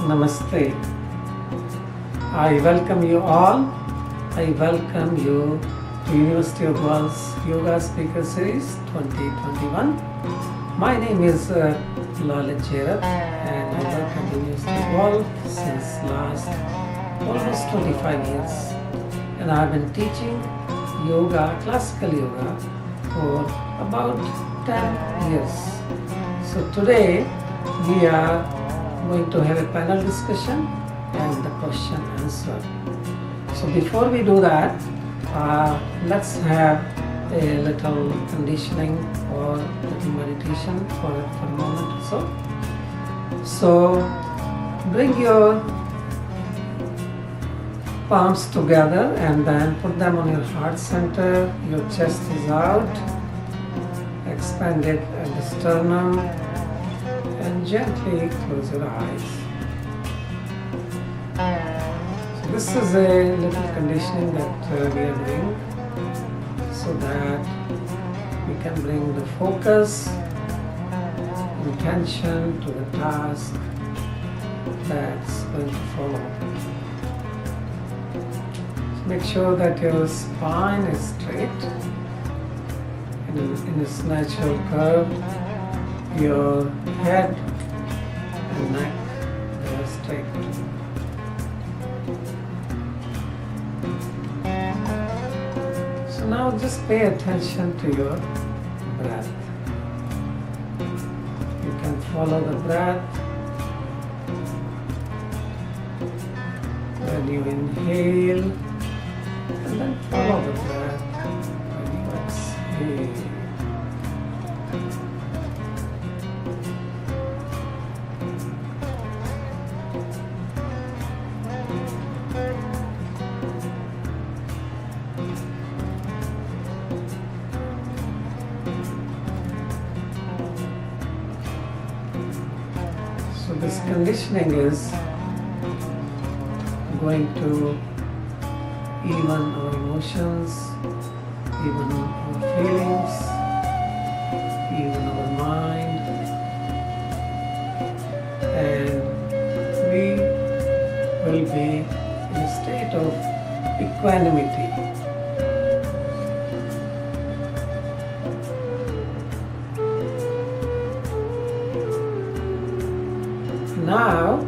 Namaste. I welcome you all. I welcome you to University of Guelph's Yoga Speaker Series 2021. My name is Lalit Jairab and I work at the University of Guelph since last almost 25 years. And I have been teaching yoga, classical yoga, for about 10 years. So today we are going to have a panel discussion and the question answer. So before we do that, let's have a little conditioning or little meditation for a moment or so. So bring your palms together and then put them on your heart center. Your chest is out, expanded at the sternum, and gently close your eyes. So this is a little conditioning that we are doing so that we can bring the focus, intention to the task that's going to follow. So make sure that your spine is straight and in its natural curve. Your head and neck are straight. So now just pay attention to your breath. You can follow the breath when you inhale and then follow the breath when you exhale. So this conditioning is going to even our emotions, even our feelings, even our mind, and we will be in a state of equanimity. Now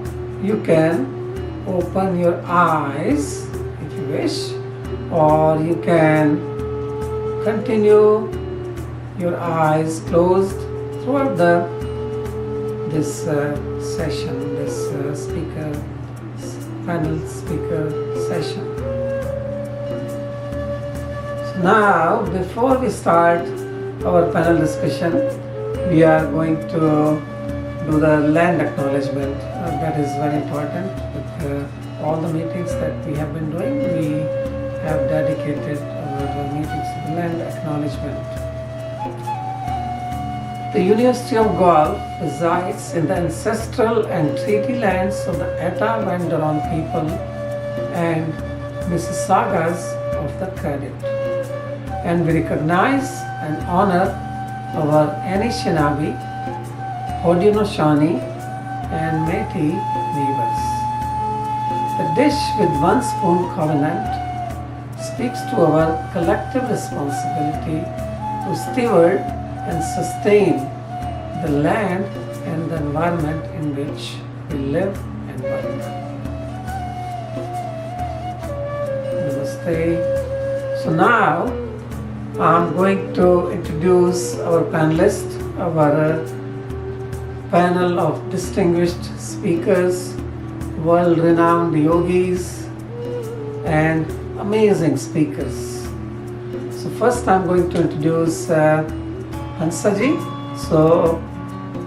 you can open your eyes if you wish, or you can continue your eyes closed throughout this session, this panel speaker session. So now, before we start our panel discussion, we are going to do the land acknowledgement. That is very important. With all the meetings that we have been doing, we have dedicated our meetings to the land acknowledgement. The University of Guelph resides in the ancestral and treaty lands of the Etta Vandaron people and Mississaugas of the Credit, and we recognize and honor our Anishinaabe, Haudenosaunee and Métis neighbors. The dish with one spoon covenant speaks to our collective responsibility to steward and sustain the land and the environment in which we live and work. Namaste. So now I'm going to introduce our panelists, our panel of distinguished speakers, world-renowned yogis, and amazing speakers. So first I'm going to introduce Hansaji. So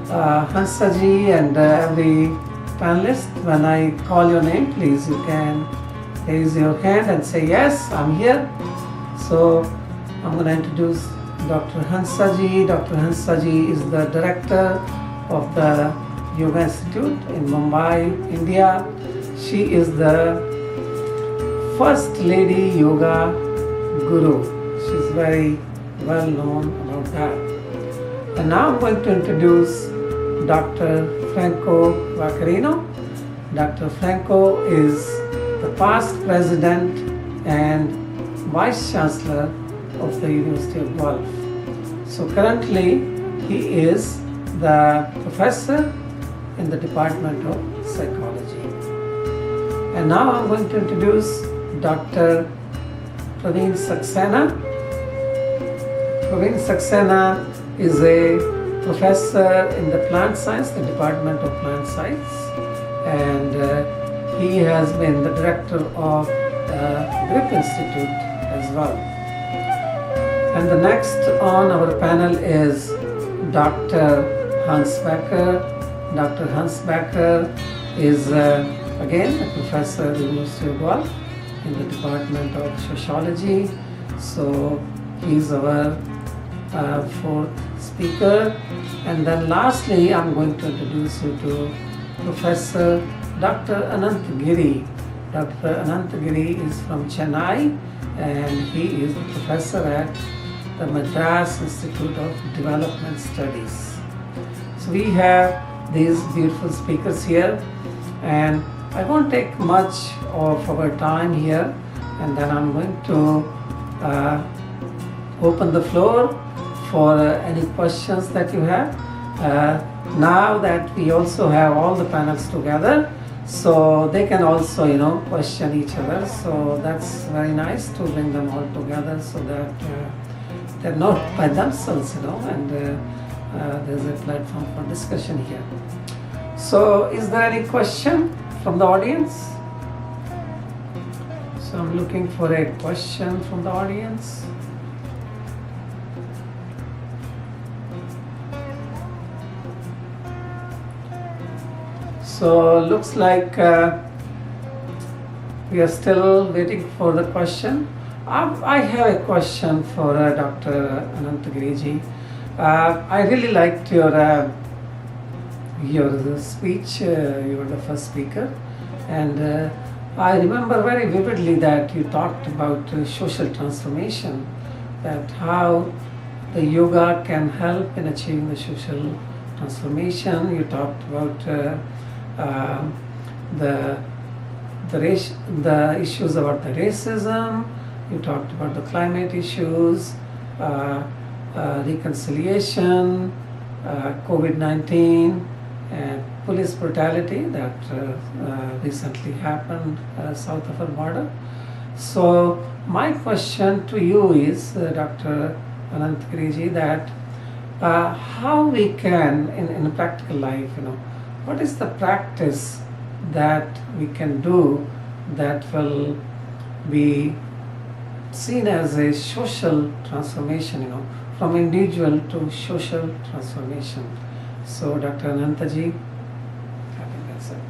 Hansaji and every panelist, when I call your name, please you can raise your hand and say, yes, I'm here. So I'm going to introduce Dr. Hansaji. Dr. Hansaji is the director of the Yoga Institute in Mumbai, India. She is the first lady yoga guru. She's very well known about that. And now I'm going to introduce Dr. Franco Vaccarino. Dr. Franco is the past president and vice chancellor of the University of Guelph. So currently he is the professor in the Department of Psychology. And now I'm going to introduce Dr. Praveen Saxena. Praveen Saxena is a professor in the plant science, the Department of Plant Science, and he has been the director of the Grip Institute as well. And the next on our panel is Dr. Hansbecker. Dr. Hansbecker is again a professor at the University of Guelph in the Department of Sociology. So he's our fourth speaker. And then lastly, I'm going to introduce you to Professor Dr. Ananta Giri. Dr. Ananta Giri is from Chennai, and he is the professor at the Madras Institute of Development Studies. So we have these beautiful speakers here, and I won't take much of our time here, and then I'm going to open the floor for any questions that you have. Now that we also have all the panels together, so they can also, question each other. So that's very nice to bring them all together so that they're not by themselves, and there's a platform for discussion here. So is there any question from the audience? So I'm looking for a question from the audience. So looks like we are still waiting for the question. I have a question for Dr. Ananta Giri. I really liked your speech. You were the first speaker, and I remember very vividly that you talked about social transformation, that how the yoga can help in achieving the social transformation. You talked about the issues about the racism. You talked about the climate issues, reconciliation, COVID-19, and police brutality that recently happened south of our border. So my question to you is, Dr. Ananta Giri, that how we can, in practical life, what is the practice that we can do that will be seen as a social transformation, from individual to social transformation? So Dr. Anantaji, I think that's it.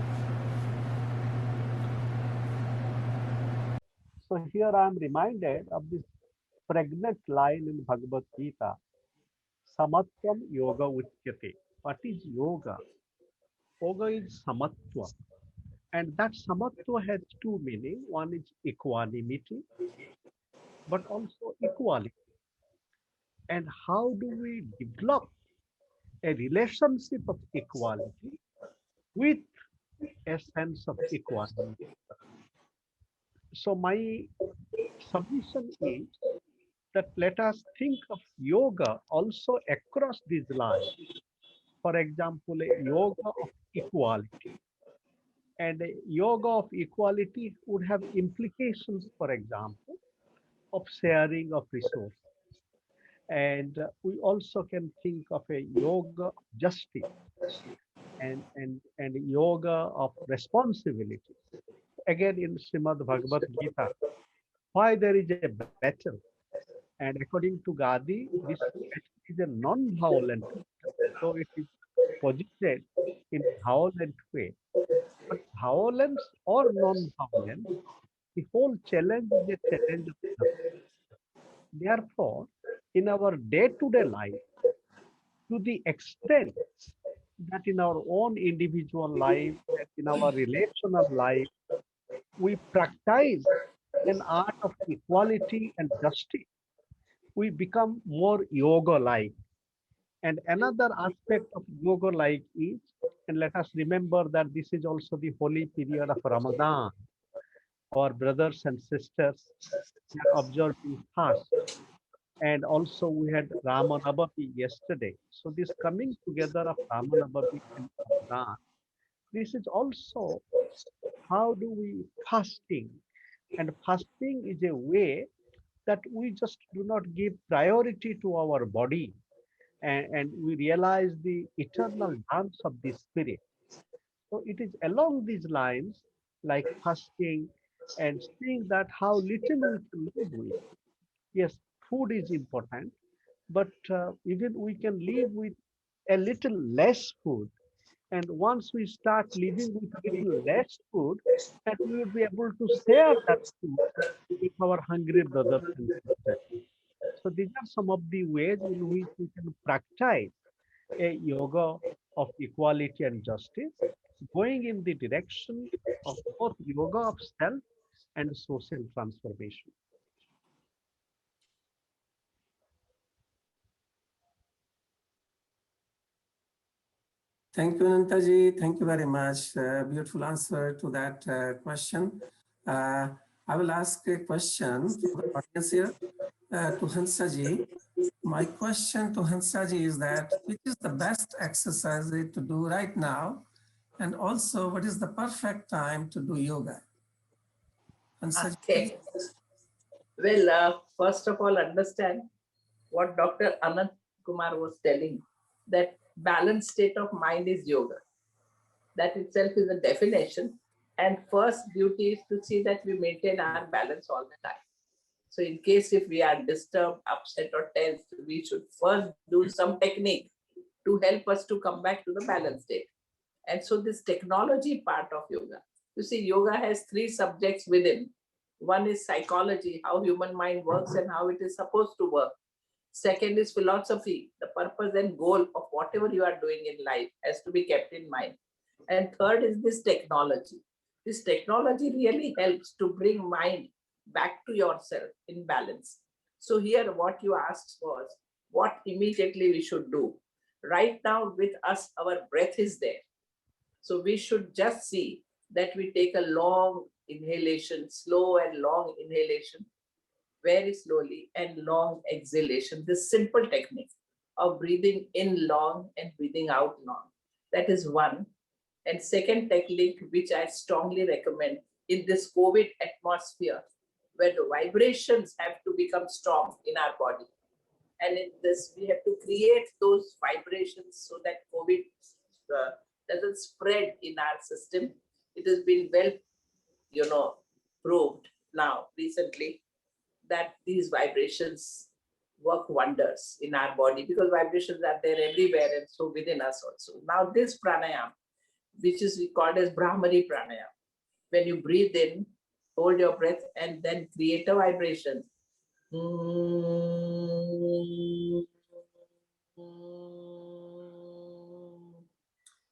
So here I am reminded of this pregnant line in Bhagavad Gita, Samatvam Yoga Uchyate. What is yoga? Yoga is Samatva. And that Samatva has two meanings. One is equanimity, but also equality. And how do we develop a relationship of equality with a sense of equanimity? So my submission is that let us think of yoga also across these lines. For example, a yoga of equality. And a yoga of equality would have implications, for example, of sharing of resources. And we also can think of a yoga of justice and yoga of responsibility. Again, in Srimad Bhagavad Gita, why there is a battle. And according to Gandhi, this battle is a non-violent battle. So it is posited in a violent way. But violence or non-violence, the whole challenge is a challenge of justice. Therefore, in our day-to-day life, to the extent that in our own individual life, that in our relational life, we practice an art of equality and justice, we become more yoga-like. And another aspect of yoga-like is And let us remember that this is also the holy period of Ramadan. Our brothers and sisters are observing fast. And also we had Ramanavami yesterday. So this coming together of Ramanavami and Ramadan, this is also how do we fasting. And fasting is a way that we just do not give priority to our body, and we realize the eternal dance of the spirit. So it is along these lines, like fasting and seeing that how little we can live with. Yes, food is important, but even we can live with a little less food. And once we start living with little less food, that we will be able to share that food with our hungry brothers and sisters. So these are some of the ways in which we can practice a yoga of equality and justice, going in the direction of both yoga of self and social transformation. Thank you, Anantaji. Thank you very much. Beautiful answer to that question. Uh, I will ask a question from the audience here to Hansaji. My question to Hansaji is that which is the best exercise to do right now? And also, what is the perfect time to do yoga? Hansaji, please. Okay. Well, first of all, understand what Dr. Anant Kumar was telling, that balanced state of mind is yoga. That itself is a definition. And first duty is to see that we maintain our balance all the time. So in case if we are disturbed, upset or tense, we should first do some technique to help us to come back to the balanced state. And so this technology part of yoga, you see, yoga has three subjects within. One is psychology, how human mind works and how it is supposed to work. Second is philosophy, the purpose and goal of whatever you are doing in life has to be kept in mind. And third is this technology. This technology really helps to bring mind back to yourself in balance. So here what you asked was what immediately we should do. Right now with us, our breath is there. So we should just see that we take a long inhalation, slow and long inhalation, very slowly, and long exhalation. This simple technique of breathing in long and breathing out long. That is one. And second technique, which I strongly recommend in this COVID atmosphere, where the vibrations have to become strong in our body. And in this, we have to create those vibrations so that COVID uh, doesn't spread in our system. It has been well, proved now recently that these vibrations work wonders in our body, because vibrations are there everywhere and so within us also. Now this pranayam, which is called as Brahmari pranayam, when you breathe in, hold your breath and then create a vibration.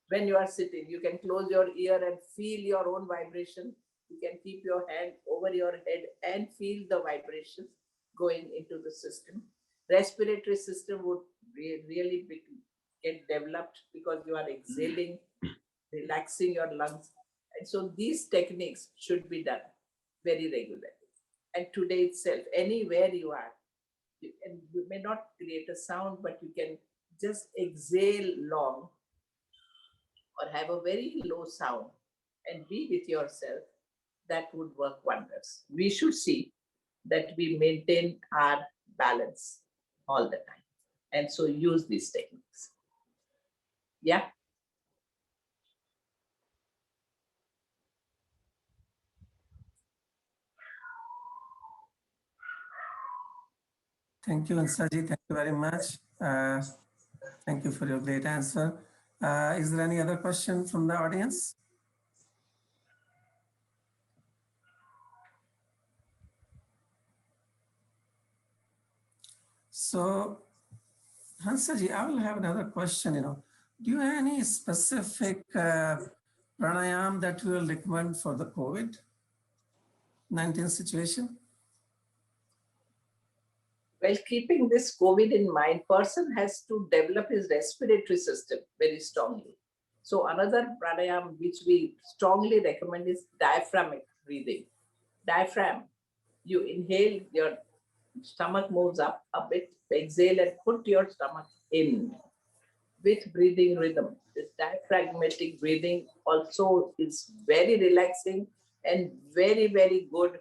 When you are sitting, you can close your ear and feel your own vibration. You can keep your hand over your head and feel the vibrations going into the system. Respiratory system would really get developed because you are exhaling, relaxing your lungs. And so these techniques should be done very regularly. And today itself, anywhere you are, you may not create a sound, but you can just exhale long or have a very low sound and be with yourself. That would work wonders. We should see that we maintain our balance all the time. And so use these techniques. Yeah. Thank you, Hansaji. Thank you very much. Thank you for your great answer. Is there any other question from the audience? So, Hansaji, I will have another question. Do you have any specific pranayam that you will recommend for the COVID-19 situation? Well, keeping this COVID in mind, person has to develop his respiratory system very strongly. So another pranayama which we strongly recommend is diaphragmic breathing. Diaphragm, you inhale, your stomach moves up a bit, exhale and put your stomach in with breathing rhythm. This diaphragmatic breathing also is very relaxing and very, very good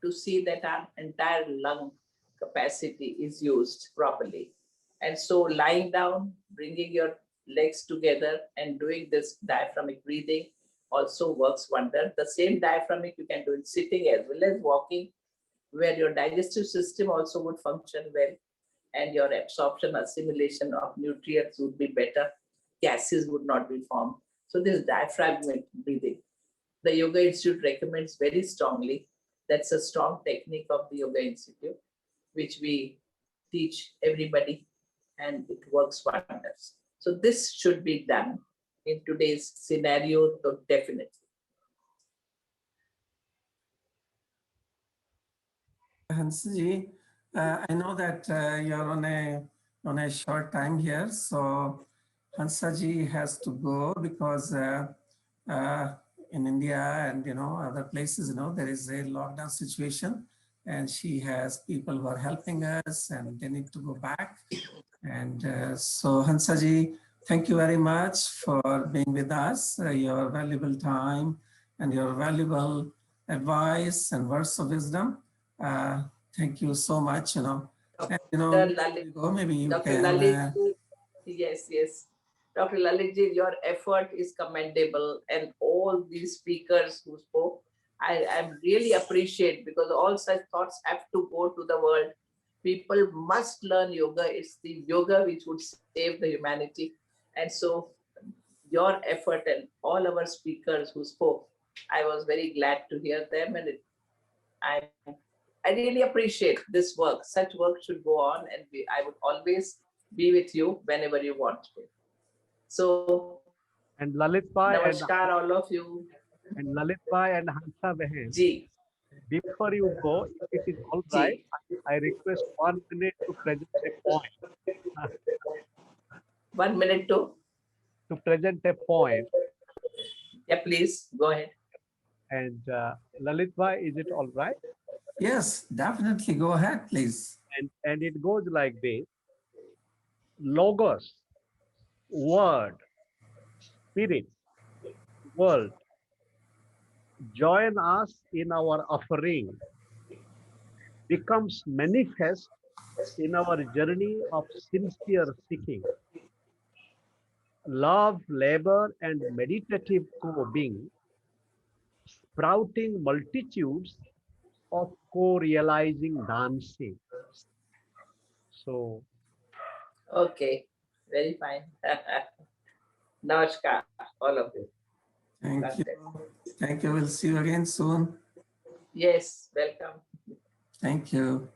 to see that our entire lung capacity is used properly. And so lying down, bringing your legs together and doing this diaphragmic breathing also works wonder. The same diaphragmic you can do it sitting as well as walking, where your digestive system also would function well and your absorption, assimilation of nutrients would be better. Gases would not be formed. So this diaphragmatic breathing, the Yoga Institute recommends very strongly. That's a strong technique of the Yoga Institute, which we teach everybody, and it works wonders. So this should be done in today's scenario, so definitely. Hansaji, I know that you're on a short time here, so Hansaji has to go because uh, in India and other places, there is a lockdown situation, and she has people who are helping us, and they need to go back. And so, Hansaji, thank you very much for being with us. Your valuable time and your valuable advice and words of wisdom. Thank you so much. And, Dr. before Lalit, we go, maybe you Dr. can. Lalit, yes, yes. Dr. Lalitji, your effort is commendable, and all these speakers who spoke, I really appreciate, because all such thoughts have to go to the world. People must learn yoga. It's the yoga which would save the humanity. And so your effort and all our speakers who spoke, I was very glad to hear them, and I I really appreciate this work. Such work should go on, and I would always be with you whenever you want to. So, And Lalit Bhai namaskar, all of you. and Lalit Bhai and Hansa Behen, Ji, before you go, if it is all right, ji. I request 1 minute to present a point. 1 minute to, To present a point. yeah, please go ahead. And Lalit Bhai, is it all right? Yes, definitely. Go ahead, please. And it goes like this: Logos, word, spirit, world, join us in our offering, becomes manifest in our journey of sincere seeking. Love, labor, and meditative co-being, sprouting multitudes of co-realizing dancing. So, Okay, very fine. Namaskar, all of you. Thank you. Granted. Thank you. We'll see you again soon. Yes, welcome. Thank you.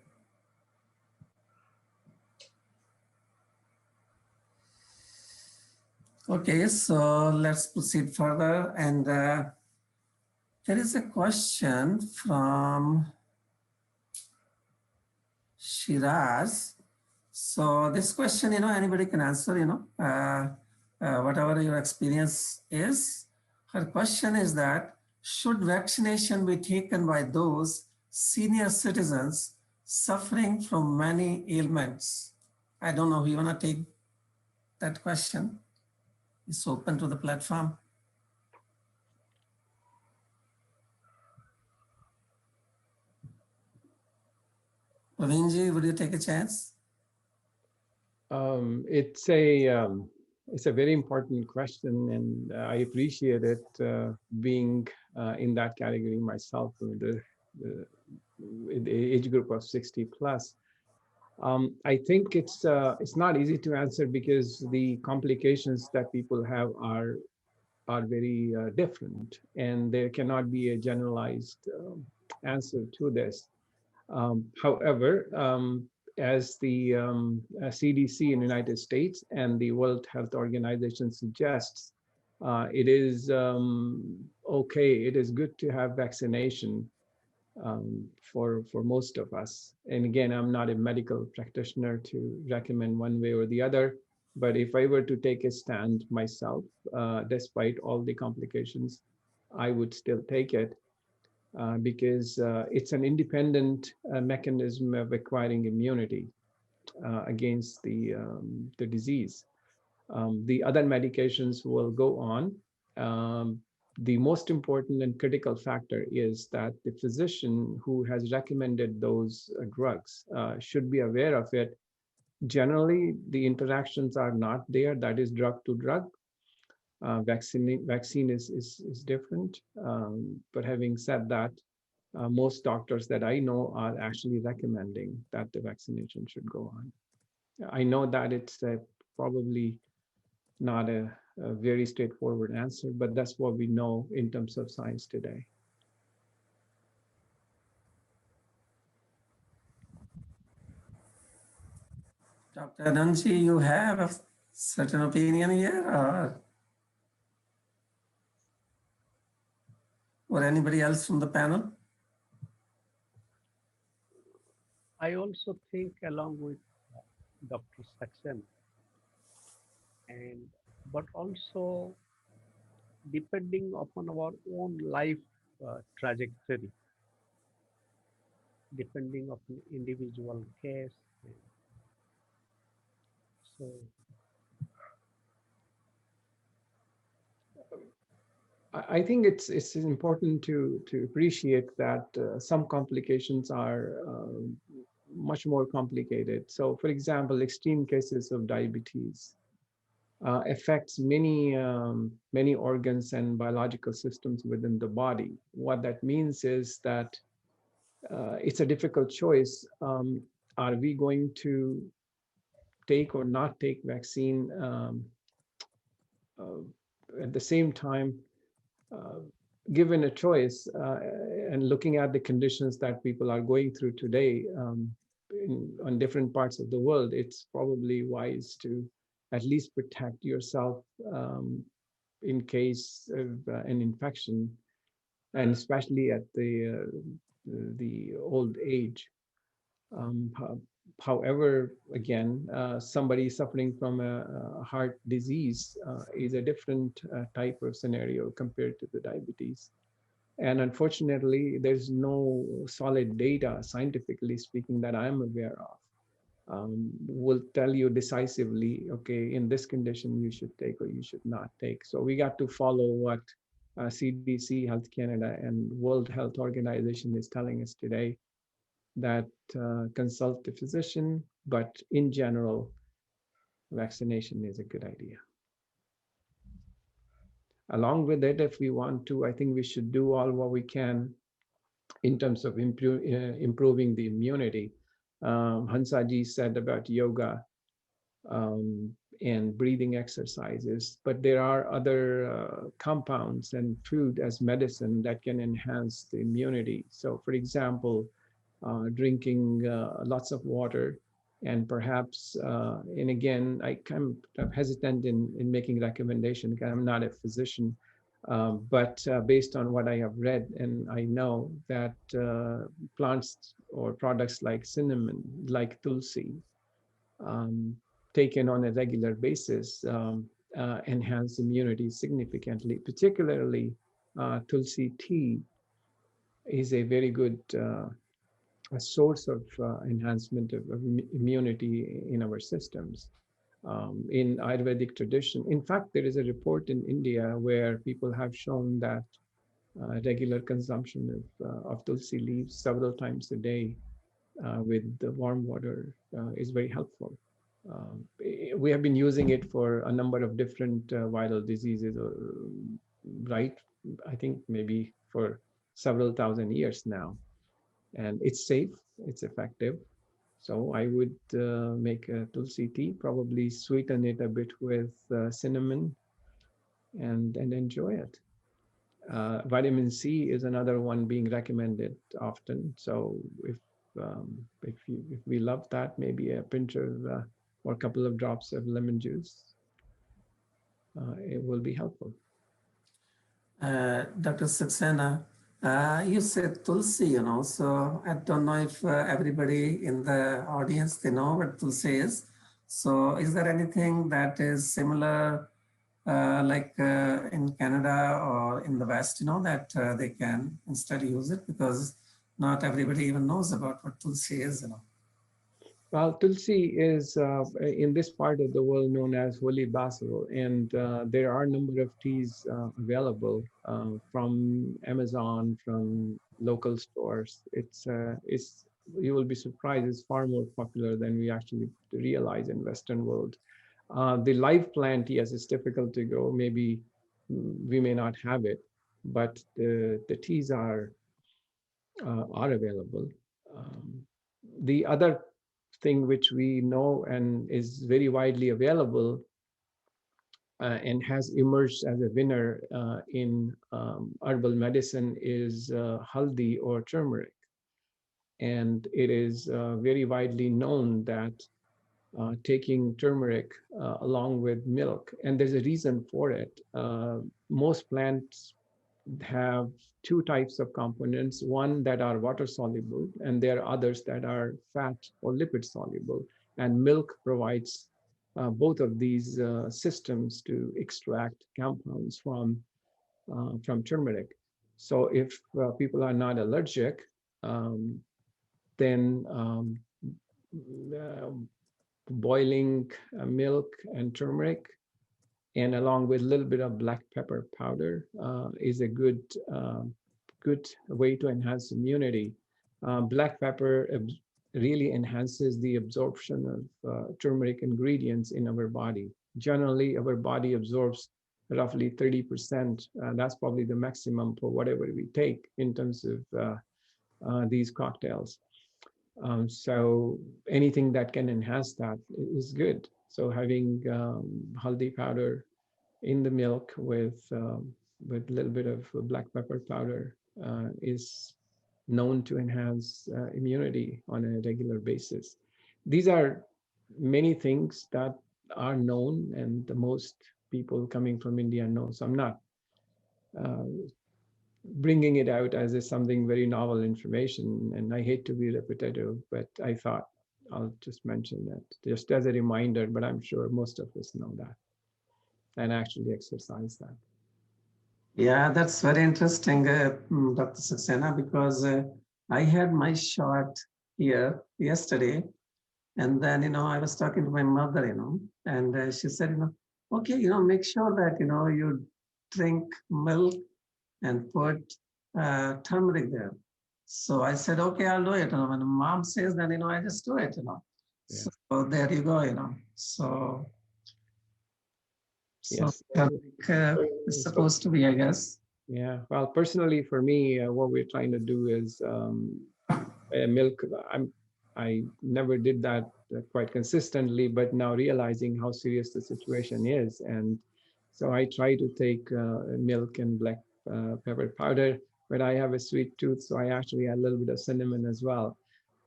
Okay, so let's proceed further. And there is a question from Shiraz. So this question, anybody can answer, whatever your experience is. Her question is that, should vaccination be taken by those senior citizens suffering from many ailments? I don't know, you want to take that question? It's open to the platform. Praveenji, would you take a chance? It's a very important question, and I appreciate it being in that category myself, with the age group of 60 plus. I think it's not easy to answer because the complications that people have are very different, and there cannot be a generalized answer to this. However, as the CDC in the United States and the World Health Organization suggests, it is okay, it is good to have vaccination for most of us. And again, I'm not a medical practitioner to recommend one way or the other. But if I were to take a stand myself, despite all the complications, I would still take it because it's an independent mechanism of acquiring immunity against the disease. The other medications will go on. The most important and critical factor is that the physician who has recommended those drugs should be aware of it. Generally, the interactions are not there. That is drug to drug. Vaccine is different. But having said that, most doctors that I know are actually recommending that the vaccination should go on. I know that it's probably not a very straightforward answer, but that's what we know in terms of science today. Dr. Ananji, you have a certain opinion here, or anybody else from the panel? I also think along with Dr. Saxena, and but also depending upon our own life trajectory, depending upon individual case. So I think it's important to appreciate that some complications are much more complicated. So, for example, extreme cases of diabetes affects many organs and biological systems within the body. What that means is that it's a difficult choice. Are we going to take or not take vaccine? Uh, at the same time, uh, given a choice and looking at the conditions that people are going through today on different parts of the world, it's probably wise to at least protect yourself in case of an infection, and especially at the old age. Um, However, again, somebody suffering from a heart disease is a different type of scenario compared to the diabetes. And unfortunately, there's no solid data, scientifically speaking, that I'm aware of, will tell you decisively, okay, in this condition, you should take or you should not take. So we got to follow what CDC, Health Canada, and World Health Organization is telling us today, that consult the physician, but in general, vaccination is a good idea. Along with it, if we want to, I think we should do all what we can in terms of improving the immunity. Hansaji said about yoga and breathing exercises, but there are other compounds and food as medicine that can enhance the immunity. So, for example, drinking lots of water, and perhaps, and again, I kind of hesitant in making recommendation because I'm not a physician, but based on what I have read, and I know that plants or products like cinnamon, like tulsi, um, taken on a regular basis, enhance immunity significantly. Particularly, tulsi tea is a very good a source of enhancement of immunity in our systems. In Ayurvedic tradition, in fact, there is a report in India where people have shown that regular consumption of tulsi leaves several times a day with the warm water is very helpful. We have been using it for a number of different viral diseases, right? I think maybe for several thousand years now. And it's safe, it's effective. So I would make a tulsi tea, probably sweeten it a bit with cinnamon and enjoy it. Vitamin C is another one being recommended often. So if we love that, maybe a pinch of or a couple of drops of lemon juice, it will be helpful. Dr. Saxena, you said Tulsi, so I don't know if everybody in the audience, they know what Tulsi is. So is there anything that is similar, in Canada or in the West, that they can instead use it? Because not everybody even knows about what Tulsi is. Well, Tulsi is in this part of the world known as holy basil, and there are a number of teas available from Amazon, from local stores. It's you will be surprised. It's far more popular than we actually realize in Western world. The live plant, yes, it's difficult to go. Maybe we may not have it, but the teas are available. Um, the other thing which we know and is very widely available and has emerged as a winner in herbal medicine is haldi or turmeric. And it is very widely known that taking turmeric along with milk, and there's a reason for it. Most plants have two types of components, one that are water soluble, and there are others that are fat or lipid soluble. And milk provides both of these systems to extract compounds from turmeric. So if people are not allergic, um, then uh, boiling milk and turmeric and along with a little bit of black pepper powder is a good way to enhance immunity. Black pepper really enhances the absorption of turmeric ingredients in our body. Generally, our body absorbs roughly 30%. That's probably the maximum for whatever we take in terms of these cocktails. So anything that can enhance that is good. So having haldi powder in the milk with a little bit of black pepper powder is known to enhance immunity on a regular basis. These are many things that are known, and the most people coming from India know. So I'm not uh, bringing it out as something very novel information, and I hate to be repetitive, but I thought I'll just mention that just as a reminder, but I'm sure most of us know that and actually exercise that. Yeah, that's very interesting, Dr. Saxena, because I had my shot here yesterday. And then, I was talking to my mother, and she said, okay, make sure that, you drink milk and put turmeric there. So I said, okay, I'll do it. When mom says that, I just do it. Yeah. So there you go. So Yes. turmeric is supposed to be, I guess. Yeah. Well, personally, for me, what we're trying to do is milk. I never did that quite consistently, but now realizing how serious the situation is, and so I try to take milk and black pepper powder. But I have a sweet tooth, so I actually add a little bit of cinnamon as well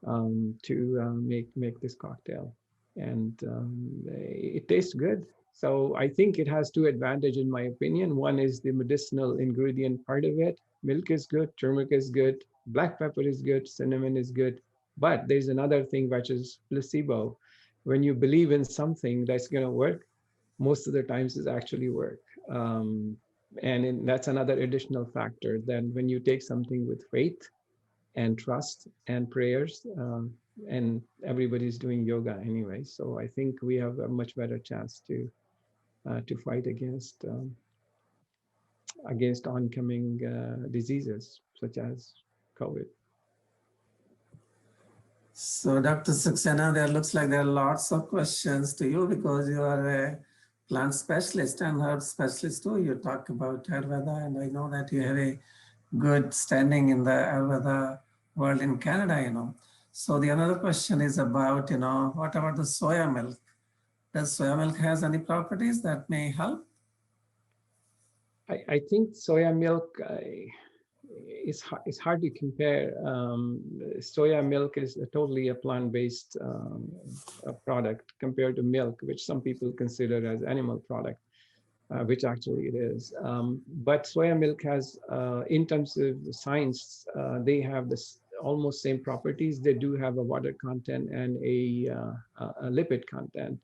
to make this cocktail, and it tastes good. So I think it has two advantages in my opinion. One is the medicinal ingredient part of it. Milk is good, turmeric is good, black pepper is good, cinnamon is good. But there's another thing which is placebo. When you believe in something that's going to work, most of the times it actually work. That's another additional factor that when you take something with faith and trust and prayers, and everybody's doing yoga anyway, so I think we have a much better chance to fight against oncoming diseases such as COVID. So, Dr. Saxena, there looks like there are lots of questions to you because you are a plant specialist and herb specialist too. You talk about Ayurveda, and I know that you have a good standing in the Ayurveda world in Canada. So the another question is about, what about the soya milk? Does soya milk has any properties that may help? I think soya milk it's hard to compare. Soya milk is totally a plant-based product compared to milk, which some people consider as animal product, which actually it is. But soya milk has, in terms of science, they have this almost same properties. They do have a water content and a lipid content.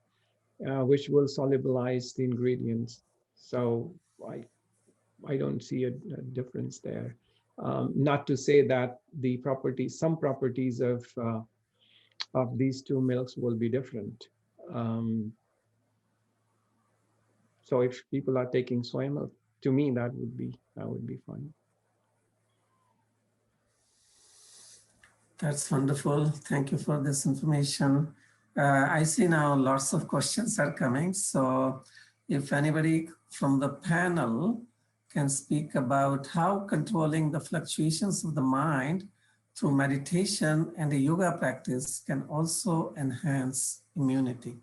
which will solubilize the ingredients. So I don't see a difference there. Not to say that the properties, some properties of these two milks will be different. Um, so if people are taking soy milk, to me that would be fine. That's wonderful. Thank you for this information. I see now lots of questions are coming. So if anybody from the panel can speak about how controlling the fluctuations of the mind through meditation and a yoga practice can also enhance immunity.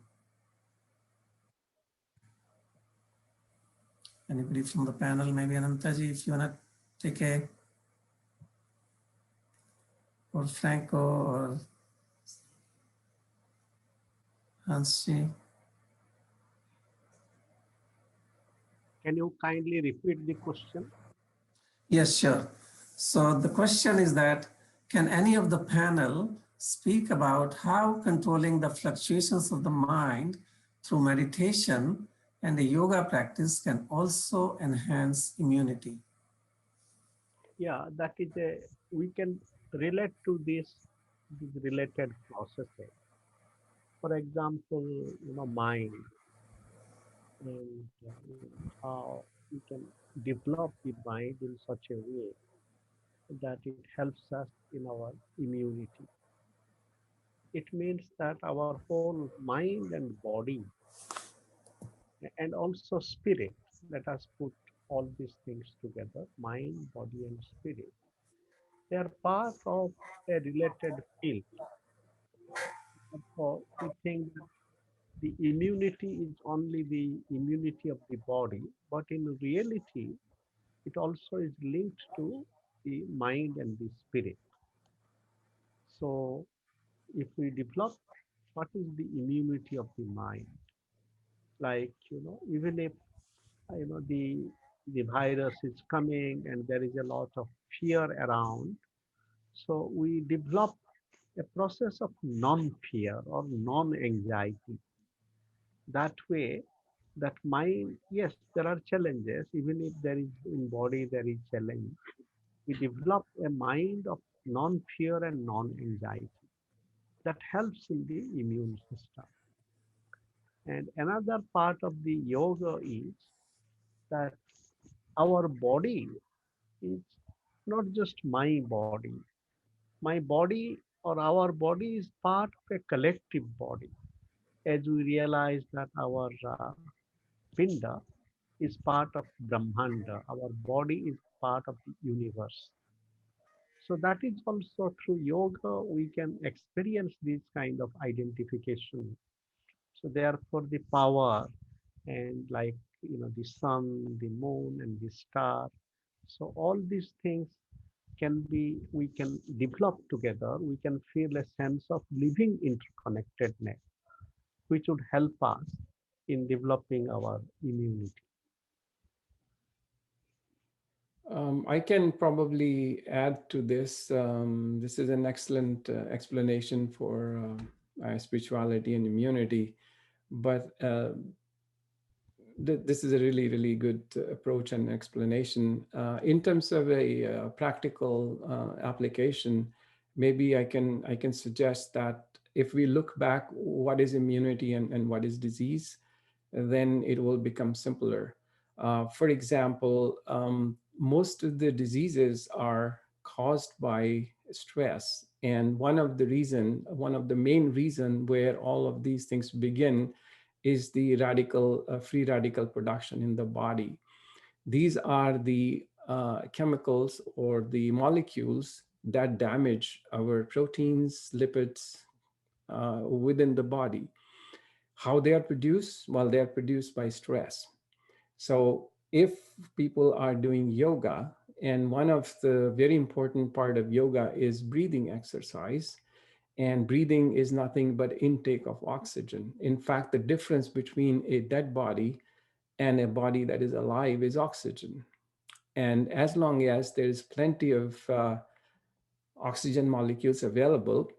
Anybody from the panel, maybe Anantaji, if you want to take a, or Franco or Hansji. Can you kindly repeat the question? Yes, sure. So the question is that, can any of the panel speak about how controlling the fluctuations of the mind through meditation and a yoga practice can also enhance immunity? Yeah, that is we can relate to these related processes. For example, mind and how we can develop the mind in such a way that it helps us in our immunity. It means that our whole mind and body and also spirit, let us put all these things together, mind, body, and spirit. They are part of a related field. Therefore, we think that the immunity is only the immunity of the body, but in reality, it also is linked to the mind and the spirit. So, if we develop what is the immunity of the mind, like even if the virus is coming and there is a lot of fear around, so we develop a process of non-fear or non-anxiety. That way, that mind, yes, there are challenges. Even if there is in body there is challenge, we develop a mind of non-fear and non-anxiety that helps in the immune system. And another part of the yoga is that our body is not just my body. My body or our body is part of a collective body. As we realize that our pinda is part of Brahmanda, our body is part of the universe. So that is also through yoga we can experience this kind of identification. So therefore the power and like the sun, the moon, and the star. So all these things we can develop together. We can feel a sense of living interconnectedness, which would help us in developing our immunity. I can probably add to this. This is an excellent explanation for spirituality and immunity, but this is a really, really good approach and explanation. In terms of a practical application, maybe I can suggest that if we look back, what is immunity and what is disease, then it will become simpler. For example, most of the diseases are caused by stress, and one of the main reason where all of these things begin is the free radical production in the body. These are the chemicals or the molecules that damage our proteins, lipids within the body. How they are produced? Well, they are produced by stress. So if people are doing yoga, and one of the very important part of yoga is breathing exercise, and breathing is nothing but intake of oxygen. In fact, the difference between a dead body and a body that is alive is oxygen. And as long as there is plenty of oxygen molecules available,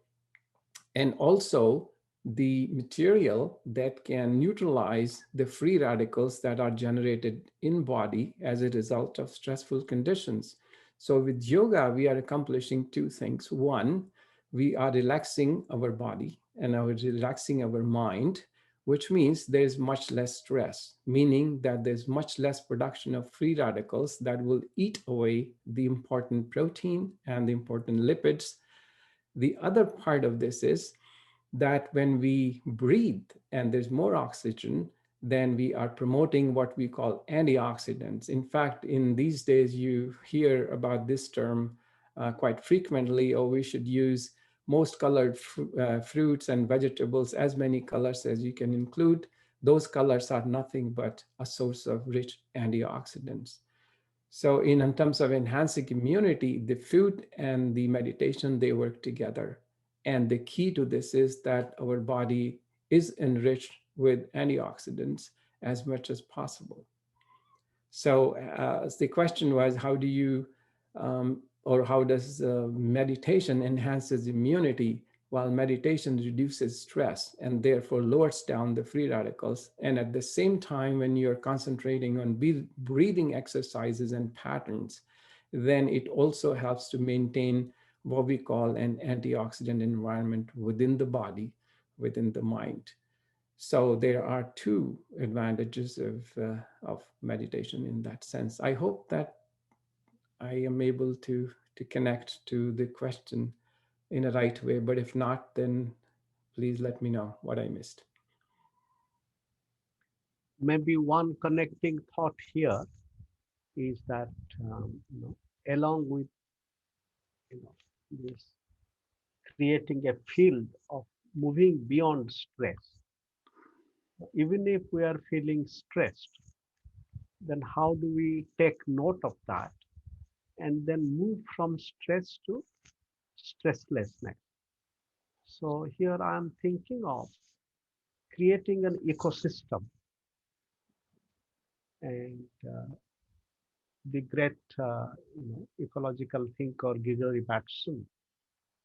and also the material that can neutralize the free radicals that are generated in body as a result of stressful conditions. So with yoga, we are accomplishing two things. One, we are relaxing our body and relaxing our mind, which means there's much less stress, meaning that there's much less production of free radicals that will eat away the important protein and the important lipids. The other part of this is that when we breathe and there's more oxygen, then we are promoting what we call antioxidants. In fact, in these days, you hear about this term quite frequently, or we should use most colored fruits and vegetables, as many colors as you can include. Those colors are nothing but a source of rich antioxidants. So in terms of enhancing immunity, the food and the meditation, they work together. And the key to this is that our body is enriched with antioxidants as much as possible. So the question was, how do you, or how does meditation enhances immunity? While meditation reduces stress and therefore lowers down the free radicals. And at the same time, when you're concentrating on breathing exercises and patterns, then it also helps to maintain what we call an antioxidant environment within the body, within the mind. So there are two advantages of meditation in that sense. I hope that I am able to connect to the question in a right way, but if not, then please let me know what I missed. Maybe one connecting thought here is that along with this creating a field of moving beyond stress, even if we are feeling stressed, then how do we take note of that and then move from stress to stresslessness? So here I am thinking of creating an ecosystem, and the great ecological thinker Gregory Bateson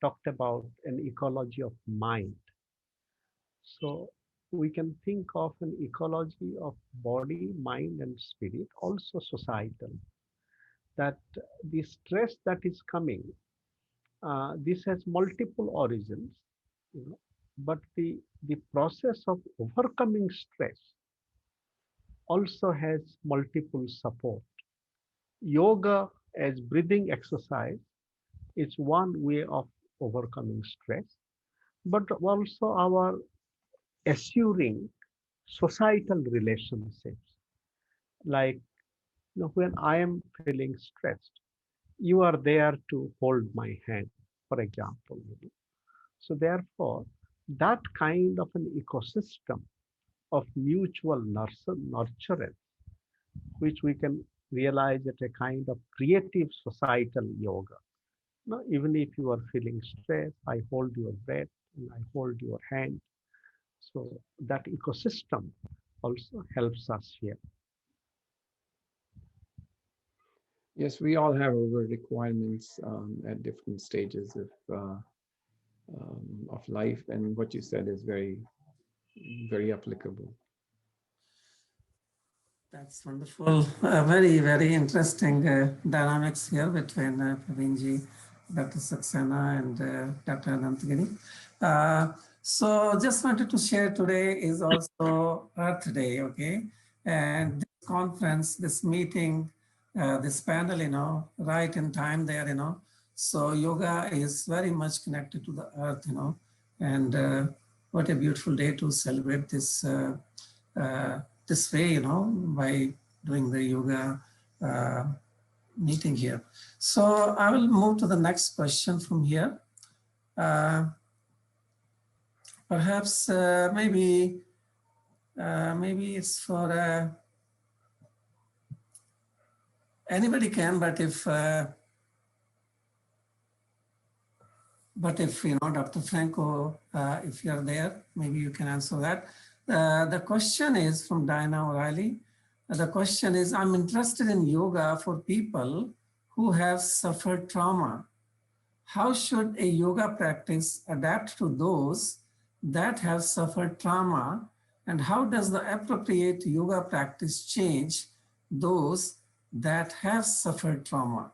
talked about an ecology of mind. So we can think of an ecology of body, mind, and spirit, also societal. That the stress that is coming, this has multiple origins, but the process of overcoming stress also has multiple support. Yoga as breathing exercise is one way of overcoming stress, but also our assuring societal relationships. Like when I am feeling stressed, you are there to hold my hand, for example. So therefore, that kind of an ecosystem of mutual nurturance, which we can realize at a kind of creative societal yoga. Now, even if you are feeling stress, I hold your breath and I hold your hand. So that ecosystem also helps us here. Yes, we all have our requirements at different stages of life, and what you said is very, very applicable. That's wonderful. Very, very interesting dynamics here between Praveenji, Dr. Saxena, and Dr. Ananta Giri. So just wanted to share today is also Earth Day, okay? And this conference, this meeting, this panel, right in time there. So yoga is very much connected to the earth, and what a beautiful day to celebrate this way, by doing the yoga meeting here. So I will move to the next question from here. Perhaps maybe it's for anybody can, but if Dr. Franco, if you're there, maybe you can answer that. The question is from Diana O'Reilly. The question is, I'm interested in yoga for people who have suffered trauma. How should a yoga practice adapt to those that have suffered trauma, and how does the appropriate yoga practice change those that have suffered trauma?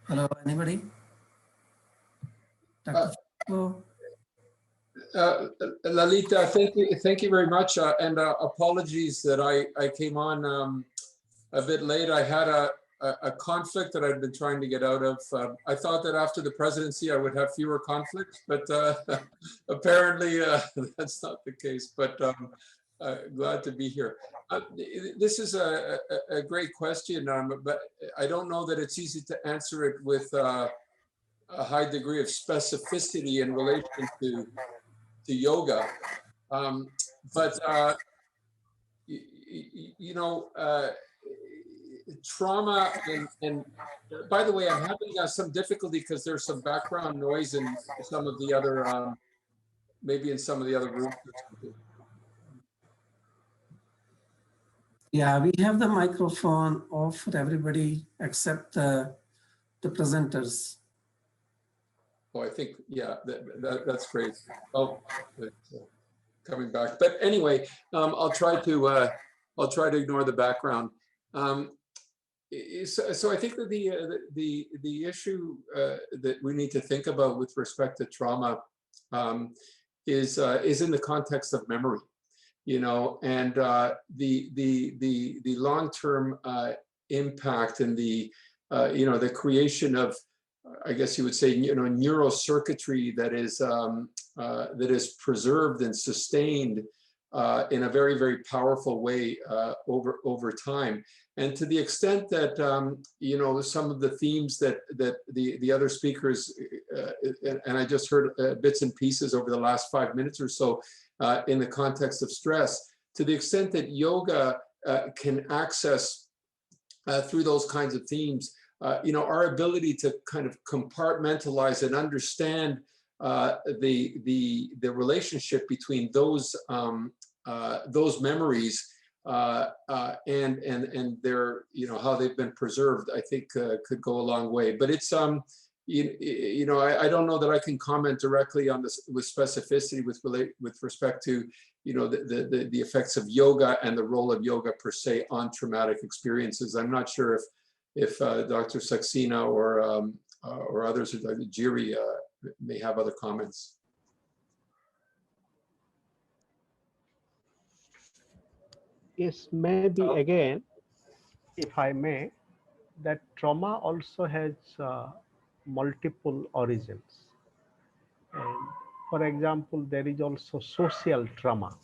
Hello, anybody? Dr. Franco? Lalita, thank you very much, and apologies that I came on a bit late. I had a conflict that I'd been trying to get out of. I thought that after the presidency I would have fewer conflicts, but apparently that's not the case. But glad to be here. This is a great question, but I don't know that it's easy to answer it with a high degree of specificity in relation to yoga. But you know, trauma and by the way, I'm having some difficulty because there's some background noise in some of the other, maybe in some of the other rooms. Yeah, we have the microphone off for everybody except the presenters. Oh, I think, yeah, that's great. Oh, coming back. But anyway, I'll try to ignore the background. So I think that the issue that we need to think about with respect to trauma is in the context of memory, you know, and the long-term impact and the you know, the creation of, I guess you would say, you know, neurocircuitry that is preserved and sustained in a very, very powerful way over time. And to the extent that you know, some of the themes that the other speakers and I just heard bits and pieces over the last 5 minutes or so in the context of stress, to the extent that yoga can access through those kinds of themes, you know, our ability to kind of compartmentalize and understand the relationship between those memories and their, you know, how they've been preserved, I think could go a long way. But it's you know, I don't know that I can comment directly on this with specificity with respect to, you know, the effects of yoga and the role of yoga per se on traumatic experiences. I'm not sure if Dr. Saxena or others, or Dr. Giri may have other comments. Yes, maybe again, if I may, that trauma also has multiple origins. And for example, there is also social trauma.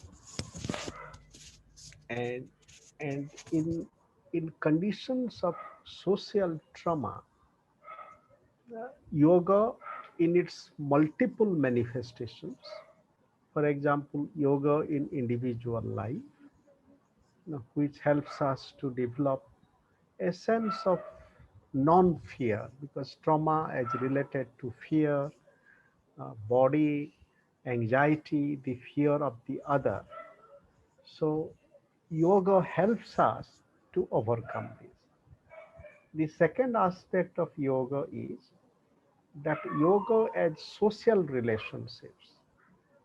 And in conditions of social trauma, yoga in its multiple manifestations, for example, yoga in individual life, you know, which helps us to develop a sense of non-fear, because trauma is related to fear, body, anxiety, the fear of the other. So yoga helps us to overcome this. The second aspect of yoga is that yoga adds social relationships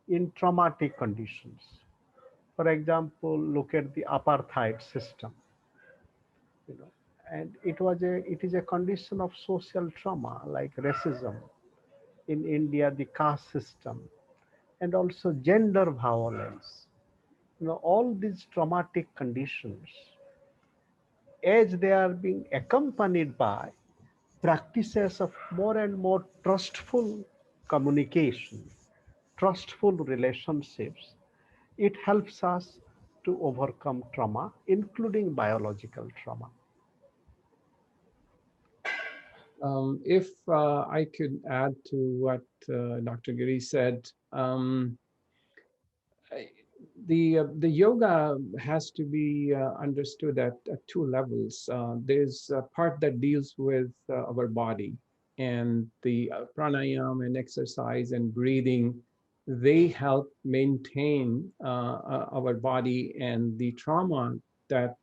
in traumatic conditions. For example, look at the apartheid system, you know, and it is a condition of social trauma like racism. In India, the caste system, and also gender violence. You know, all these traumatic conditions, as they are being accompanied by practices of more and more trustful communication, trustful relationships, it helps us to overcome trauma, including biological trauma. If I could add to what Dr. Giri said, the yoga has to be understood at two levels. There's a part that deals with our body, and the pranayama and exercise and breathing, they help maintain our body, and the trauma that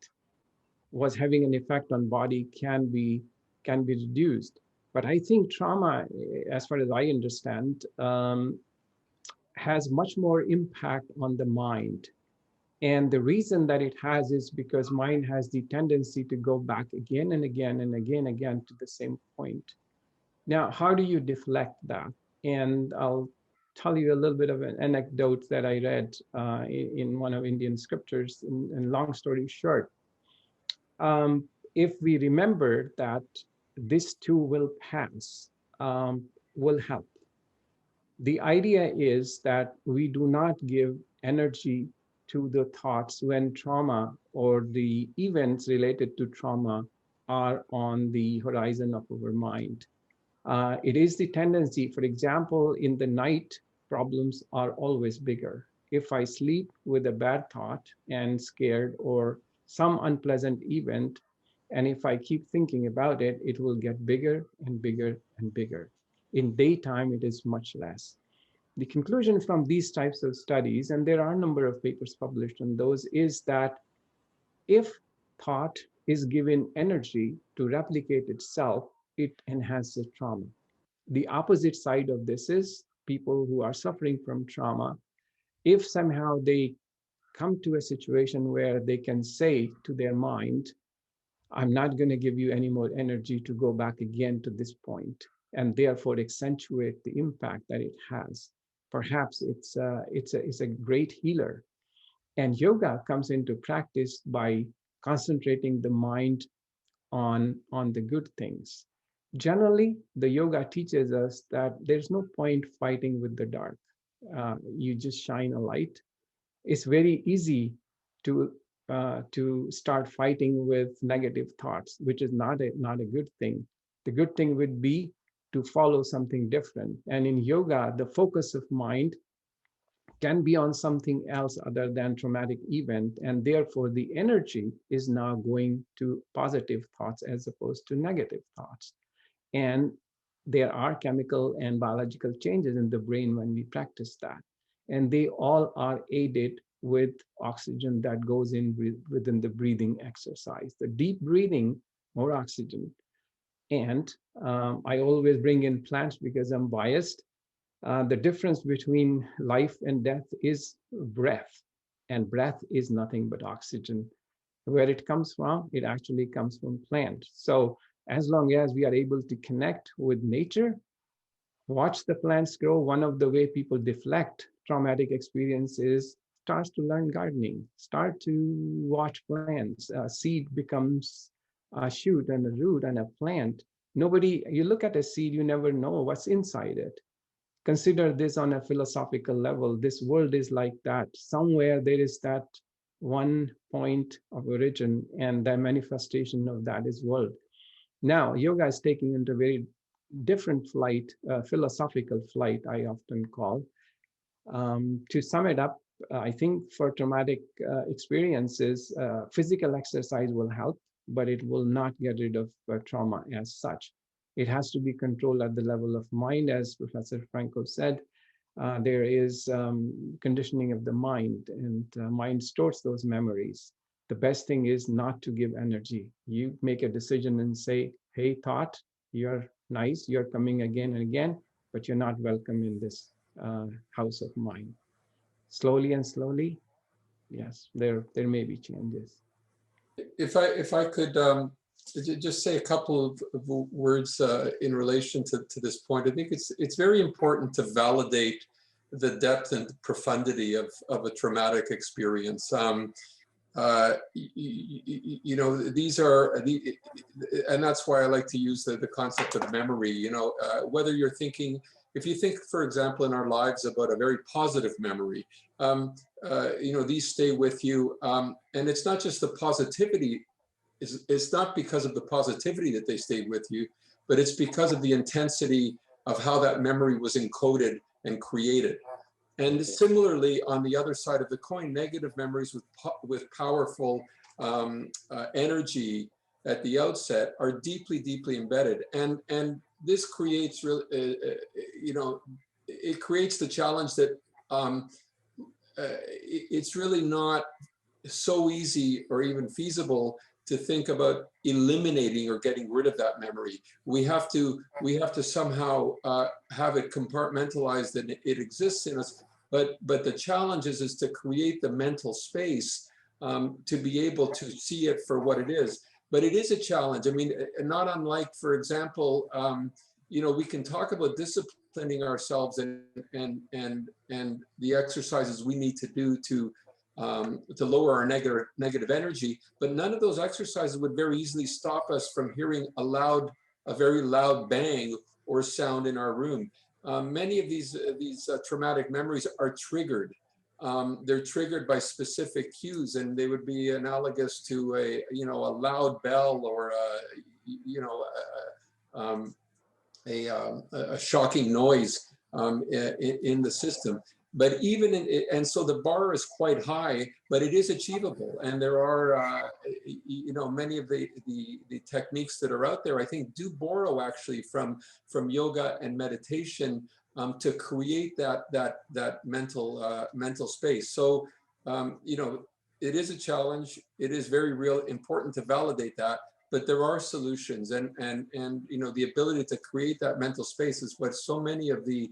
was having an effect on body can be reduced. But I think trauma, as far as I understand, has much more impact on the mind. And the reason that it has is because mind has the tendency to go back again and again and again to the same point. Now, how do you deflect that? And I'll tell you a little bit of an anecdote that I read in one of Indian scriptures. And long story short, if we remember that this too will pass, will help. The idea is that we do not give energy to the thoughts when trauma or the events related to trauma are on the horizon of our mind. It is the tendency, for example, in the night, problems are always bigger. If I sleep with a bad thought and scared or some unpleasant event, and if I keep thinking about it, it will get bigger and bigger and bigger. In daytime, it is much less. The conclusion from these types of studies, and there are a number of papers published on those, is that if thought is given energy to replicate itself, it enhances trauma. The opposite side of this is people who are suffering from trauma, if somehow they come to a situation where they can say to their mind, I'm not going to give you any more energy to go back again to this point, and therefore accentuate the impact that it has. Perhaps it's a great healer. And yoga comes into practice by concentrating the mind on the good things. Generally, the yoga teaches us that there's no point fighting with the dark. You just shine a light. It's very easy to start fighting with negative thoughts, which is not a good thing. The good thing would be to follow something different. And in yoga, the focus of mind can be on something else other than traumatic event, and therefore the energy is now going to positive thoughts as opposed to negative thoughts. And there are chemical and biological changes in the brain when we practice that, and they all are aided with oxygen that goes in within the breathing exercise. The deep breathing, more oxygen. And I always bring in plants because I'm biased. The difference between life and death is breath, and breath is nothing but oxygen. Where it comes from, it actually comes from plant. So as long as we are able to connect with nature, watch the plants grow. One of the way people deflect traumatic experiences starts to learn gardening, start to watch plants. A seed becomes a shoot and a root and a plant. You look at a seed, you never know what's inside it. Consider this on a philosophical level. This world is like that. Somewhere there is that one point of origin, and the manifestation of that is world. Now, yoga is taking into a very different flight, philosophical flight, I often call. To sum it up, I think for traumatic experiences, physical exercise will help, but it will not get rid of trauma as such. It has to be controlled at the level of mind, as Professor Franco said. There is conditioning of the mind, and mind stores those memories. The best thing is not to give energy. You make a decision and say, hey, thought, you're nice, you're coming again and again, but you're not welcome in this house of mine. Slowly and slowly, yes, there may be changes. If I could just say a couple of words in relation to this point, I think it's very important to validate the depth and profundity of a traumatic experience. You know, these are, and that's why I like to use the concept of memory. You know, whether you're thinking, if you think, for example, in our lives about a very positive memory, you know, these stay with you. And it's not just the positivity, it's not because of the positivity that they stayed with you, but it's because of the intensity of how that memory was encoded and created. And similarly, on the other side of the coin, negative memories with powerful energy at the outset are deeply, deeply embedded. And this creates, you know, it creates the challenge that it's really not so easy or even feasible to think about eliminating or getting rid of that memory. We have to somehow have it compartmentalized and it exists in us. But the challenge is to create the mental space to be able to see it for what it is. But it is a challenge. I mean, not unlike, for example, we can talk about disciplining ourselves and the exercises we need to do to lower our negative energy, but none of those exercises would very easily stop us from hearing a very loud bang or sound in our room. Many of these traumatic memories are triggered. They're triggered by specific cues, and they would be analogous to a loud bell or a shocking noise in the system. But and so the bar is quite high, but it is achievable. And there are, many of the techniques that are out there, I think, do borrow actually from yoga and meditation to create that mental space. So, it is a challenge. It is very real, important to validate that. But there are solutions, and the ability to create that mental space is what so many of the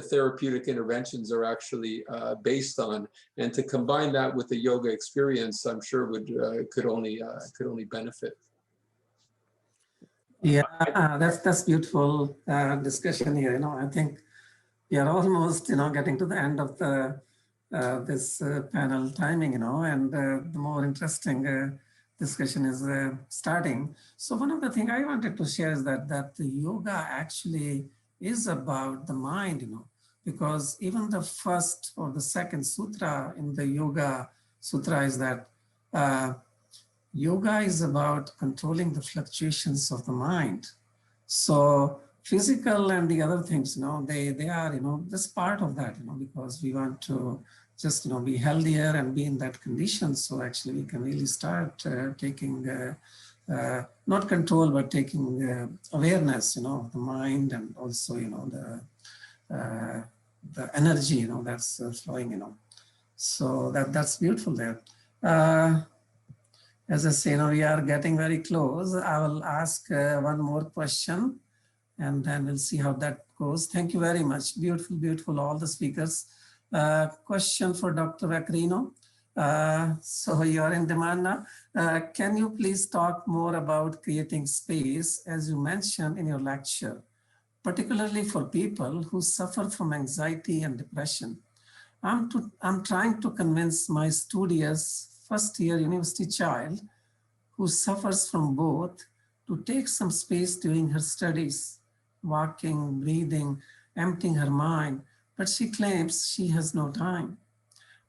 therapeutic interventions are actually based on. And to combine that with the yoga experience, I'm sure could only benefit. Yeah, that's beautiful discussion here. I think we are almost getting to the end of the this panel timing. And the more interesting discussion is starting. So one of the things I wanted to share is that the yoga actually is about the mind, because even the first or the second sutra in the Yoga Sutra is that yoga is about controlling the fluctuations of the mind. So physical and the other things, they are, just part of that, because we want to just, be healthier and be in that condition. So actually we can really start taking not control, but taking awareness, of the mind, and also, the energy, that's flowing, So that's beautiful there. As I say, we are getting very close. I will ask one more question, and then we'll see how that goes. Thank you very much. Beautiful, beautiful, all the speakers. Question for Dr. Vaccarino. So you're in demand now. Can you please talk more about creating space, as you mentioned in your lecture, particularly for people who suffer from anxiety and depression? I'm trying to convince my studious first-year university child who suffers from both to take some space during her studies, walking, breathing, emptying her mind, but she claims she has no time.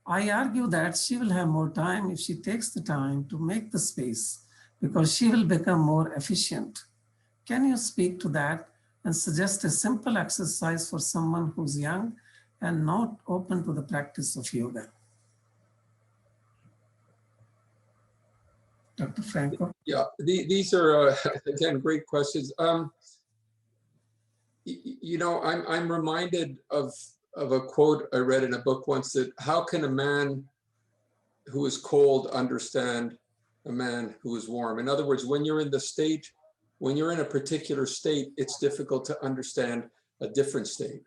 I argue that she will have more time if she takes the time to make the space, because she will become more efficient. Can you speak to that and suggest a simple exercise for someone who's young and not open to the practice of yoga? Dr. Franco? Yeah, these are, again, great questions. I'm reminded of a quote I read in a book once, that how can a man who is cold understand a man who is warm? In other words, when you're in a particular state, it's difficult to understand a different state.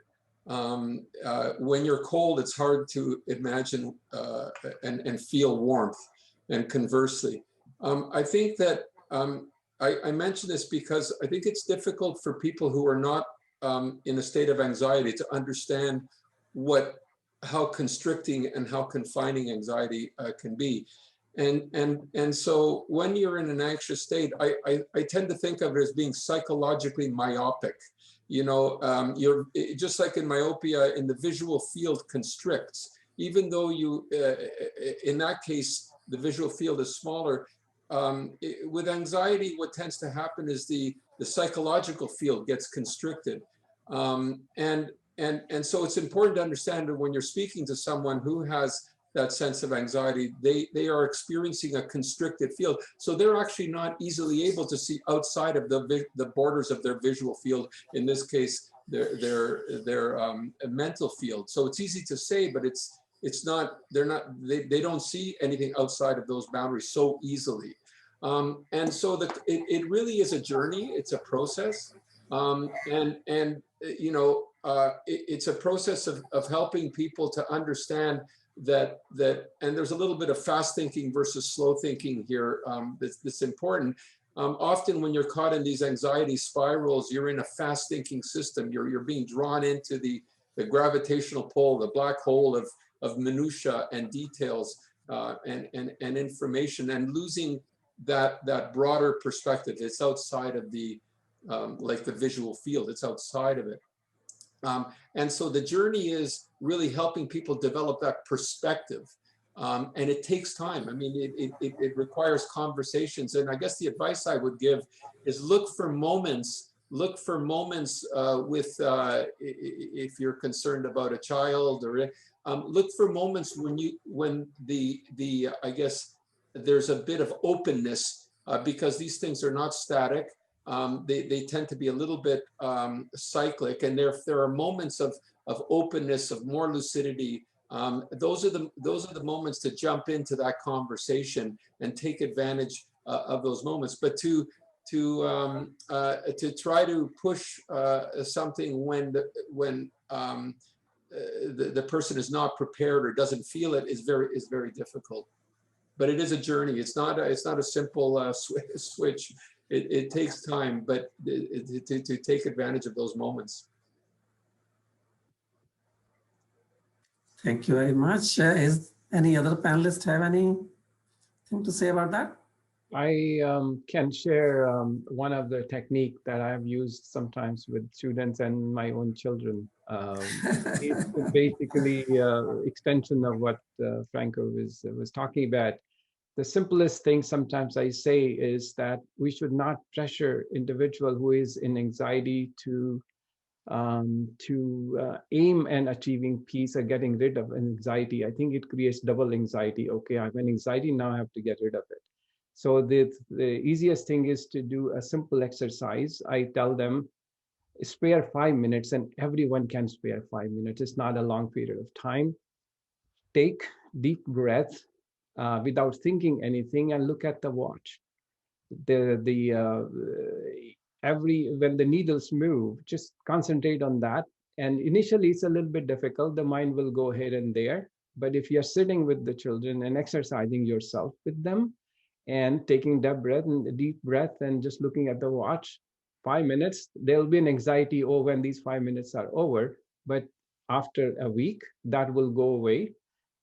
When you're cold, it's hard to imagine and feel warmth, and conversely. I think that I mention this because I think it's difficult for people who are not in a state of anxiety to understand how constricting and how confining anxiety can be. And so when you're in an anxious state, I tend to think of it as being psychologically myopic. You're just like in myopia, and the visual field constricts, even though in that case, the visual field is smaller. With anxiety, what tends to happen is the psychological field gets constricted. And so it's important to understand that when you're speaking to someone who has that sense of anxiety, they are experiencing a constricted field. So they're actually not easily able to see outside of the borders of their visual field, in this case, their mental field. So it's easy to say, but they don't see anything outside of those boundaries so easily. And so it really is a journey. It's a process. It's a process of helping people to understand that, and there's a little bit of fast thinking versus slow thinking here that's important. Often when you're caught in these anxiety spirals, you're in a fast thinking system. You're being drawn into the gravitational pull, the black hole of minutia and details and information, and losing that broader perspective. It's outside of the like the visual field. It's outside of it. And so the journey is really helping people develop that perspective. And it takes time. I mean, it requires conversations. And I guess the advice I would give is look for moments with, if you're concerned about a child, or look for moments when I guess there's a bit of openness, because these things are not static. They tend to be a little bit cyclic, and there are moments of openness, of more lucidity. Those are the moments to jump into that conversation and take advantage of those moments. But to try to push something when the person is not prepared or doesn't feel it is very difficult. But it is a journey. It's not a simple switch. It takes time, but to take advantage of those moments. Thank you very much. Is any other panelist have anything to say about that? I can share one of the technique that I've used sometimes with students and my own children. It's basically extension of what Franco was talking about. The simplest thing sometimes I say is that we should not pressure individual who is in anxiety to aim and achieving peace or getting rid of anxiety. I think it creates double anxiety. Okay, I have an anxiety, now I have to get rid of it. So the easiest thing is to do a simple exercise. I tell them, spare 5 minutes, and everyone can spare 5 minutes. It's not a long period of time. Take deep breath without thinking anything, and look at the watch. When the needles move, just concentrate on that. And initially it's a little bit difficult. The mind will go here and there. But if you're sitting with the children and exercising yourself with them and taking deep breath and just looking at the watch, 5 minutes, there'll be an anxiety when these 5 minutes are over. But after a week, that will go away.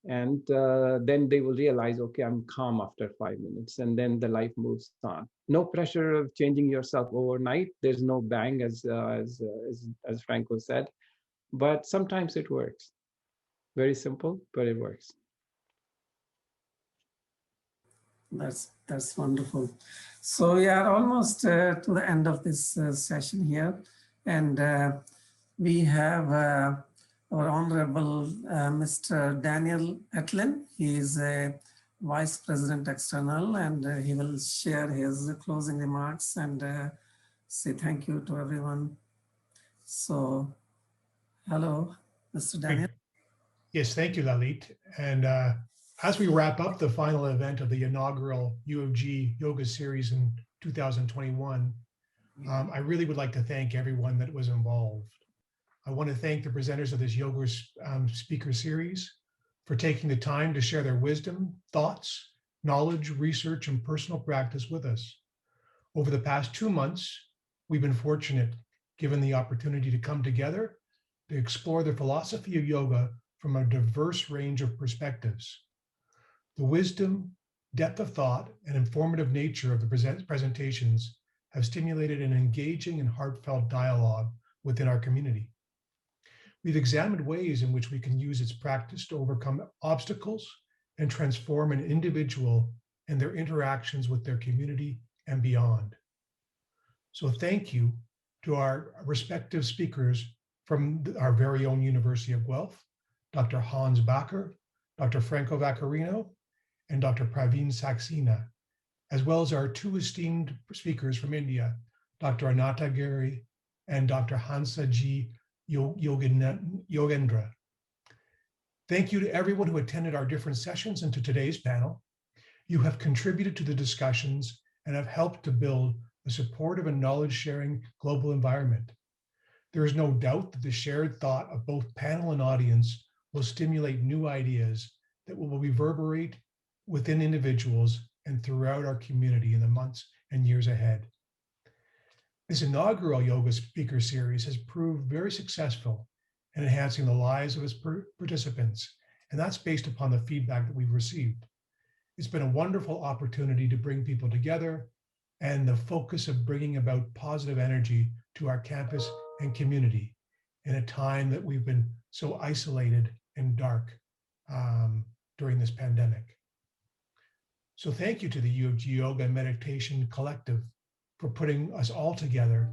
And then they will realize, okay, I'm calm after 5 minutes, and then the life moves on. No pressure of changing yourself overnight. There's no bang, as Franco said, but sometimes it works. Very simple, but it works. That's wonderful. So we are almost to the end of this session here, and we have our Honorable Mr. Daniel Etlin. He is a Vice President External, and he will share his closing remarks and say thank you to everyone. So, hello, Mr. Daniel. Yes, thank you, Lalit. And as we wrap up the final event of the inaugural U of G Yoga Series in 2021, I really would like to thank everyone that was involved. I want to thank the presenters of this yoga speaker series for taking the time to share their wisdom, thoughts, knowledge, research, and personal practice with us. Over the past 2 months, we've been fortunate, given the opportunity to come together to explore the philosophy of yoga from a diverse range of perspectives. The wisdom, depth of thought, and informative nature of the presentations have stimulated an engaging and heartfelt dialogue within our community. We've examined ways in which we can use its practice to overcome obstacles and transform an individual and their interactions with their community and beyond. So thank you to our respective speakers from our very own University of Guelph, Dr. Hansbecker, Dr. Franco Vaccarino, and Dr. Praveen Saxena, as well as our 2 esteemed speakers from India, Dr. Ananta Giri and Dr. Hansaji Yogendra. Thank you to everyone who attended our different sessions and to today's panel. You have contributed to the discussions and have helped to build a supportive and knowledge-sharing global environment. There is no doubt that the shared thought of both panel and audience will stimulate new ideas that will reverberate within individuals and throughout our community in the months and years ahead. This inaugural yoga speaker series has proved very successful in enhancing the lives of its participants, and that's based upon the feedback that we've received. It's been a wonderful opportunity to bring people together and the focus of bringing about positive energy to our campus and community in a time that we've been so isolated and dark during this pandemic. So thank you to the U of G Yoga and Meditation Collective for putting us all together